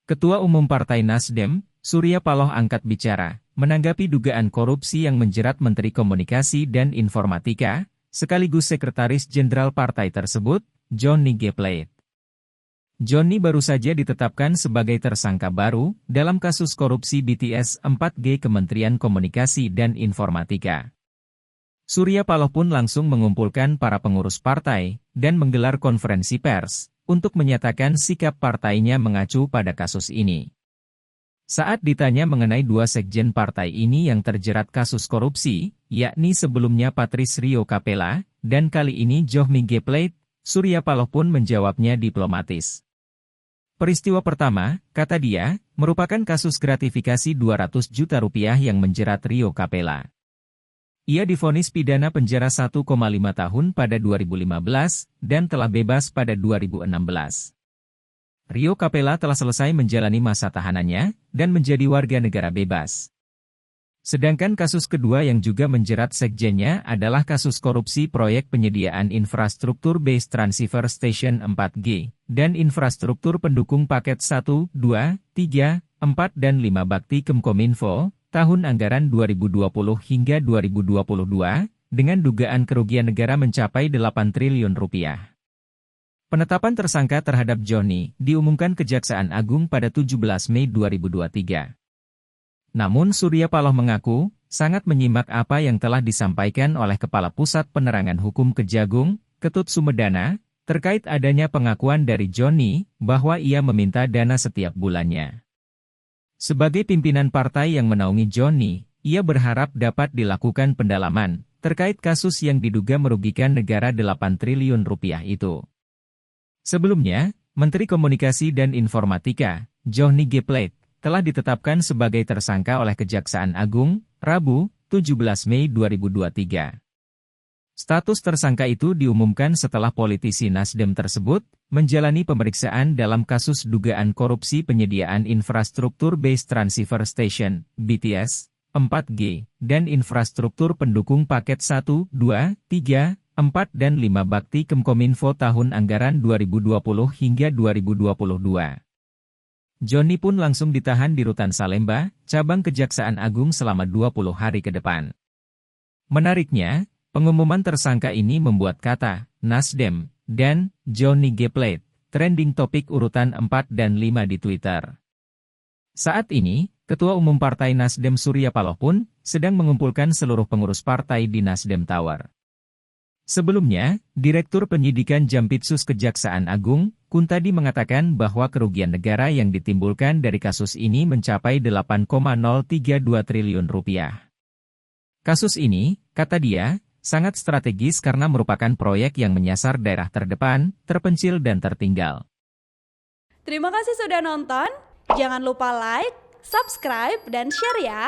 Ketua Umum Partai Nasdem, Surya Paloh angkat bicara, menanggapi dugaan korupsi yang menjerat Menteri Komunikasi dan Informatika, sekaligus Sekretaris Jenderal partai tersebut, Johnny G. Plate. Johnny baru saja ditetapkan sebagai tersangka baru dalam kasus korupsi BTS 4G Kementerian Komunikasi dan Informatika. Surya Paloh pun langsung mengumpulkan para pengurus partai dan menggelar konferensi pers untuk menyatakan sikap partainya mengacu pada kasus ini. Saat ditanya mengenai dua sekjen partai ini yang terjerat kasus korupsi, yakni sebelumnya Patrice Rio Capella dan kali ini Johnny G. Plate, Surya Paloh pun menjawabnya diplomatis. Peristiwa pertama, kata dia, merupakan kasus gratifikasi 200 juta rupiah yang menjerat Rio Capella. Ia divonis pidana penjara 1,5 tahun pada 2015 dan telah bebas pada 2016. Rio Capella telah selesai menjalani masa tahanannya dan menjadi warga negara bebas. Sedangkan kasus kedua yang juga menjerat sekjennya adalah kasus korupsi proyek penyediaan infrastruktur Base Transceiver Station 4G dan infrastruktur pendukung paket 1, 2, 3, 4 dan 5 Bakti Kemkominfo tahun anggaran 2020 hingga 2022 dengan dugaan kerugian negara mencapai 8 triliun rupiah. Penetapan tersangka terhadap Johnny diumumkan Kejaksaan Agung pada 17 Mei 2023. Namun Surya Paloh mengaku sangat menyimak apa yang telah disampaikan oleh Kepala Pusat Penerangan Hukum Kejagung, Ketut Sumedana, terkait adanya pengakuan dari Johnny bahwa ia meminta dana setiap bulannya. Sebagai pimpinan partai yang menaungi Johnny, ia berharap dapat dilakukan pendalaman terkait kasus yang diduga merugikan negara 8 triliun rupiah itu. Sebelumnya, Menteri Komunikasi dan Informatika, Johnny G. Plate, telah ditetapkan sebagai tersangka oleh Kejaksaan Agung, Rabu, 17 Mei 2023. Status tersangka itu diumumkan setelah politisi Nasdem tersebut menjalani pemeriksaan dalam kasus dugaan korupsi penyediaan infrastruktur Base Transceiver Station, BTS, 4G, dan infrastruktur pendukung paket 1, 2, 3, 4 dan 5 Bakti Kemkominfo tahun anggaran 2020 hingga 2022. Johnny pun langsung ditahan di Rutan Salemba, cabang Kejaksaan Agung selama 20 hari ke depan. Menariknya, pengumuman tersangka ini membuat kata Nasdem dan Johnny G. Plate trending topik urutan 4 dan 5 di Twitter. Saat ini, Ketua Umum Partai Nasdem Surya Paloh pun sedang mengumpulkan seluruh pengurus partai di Nasdem Tower. Sebelumnya, Direktur Penyidikan Jampitsus Kejaksaan Agung, Kuntadi mengatakan bahwa kerugian negara yang ditimbulkan dari kasus ini mencapai 8,032 triliun rupiah. Kasus ini, kata dia, sangat strategis karena merupakan proyek yang menyasar daerah terdepan, terpencil dan tertinggal. Terima kasih sudah nonton, jangan lupa like, subscribe, dan share ya!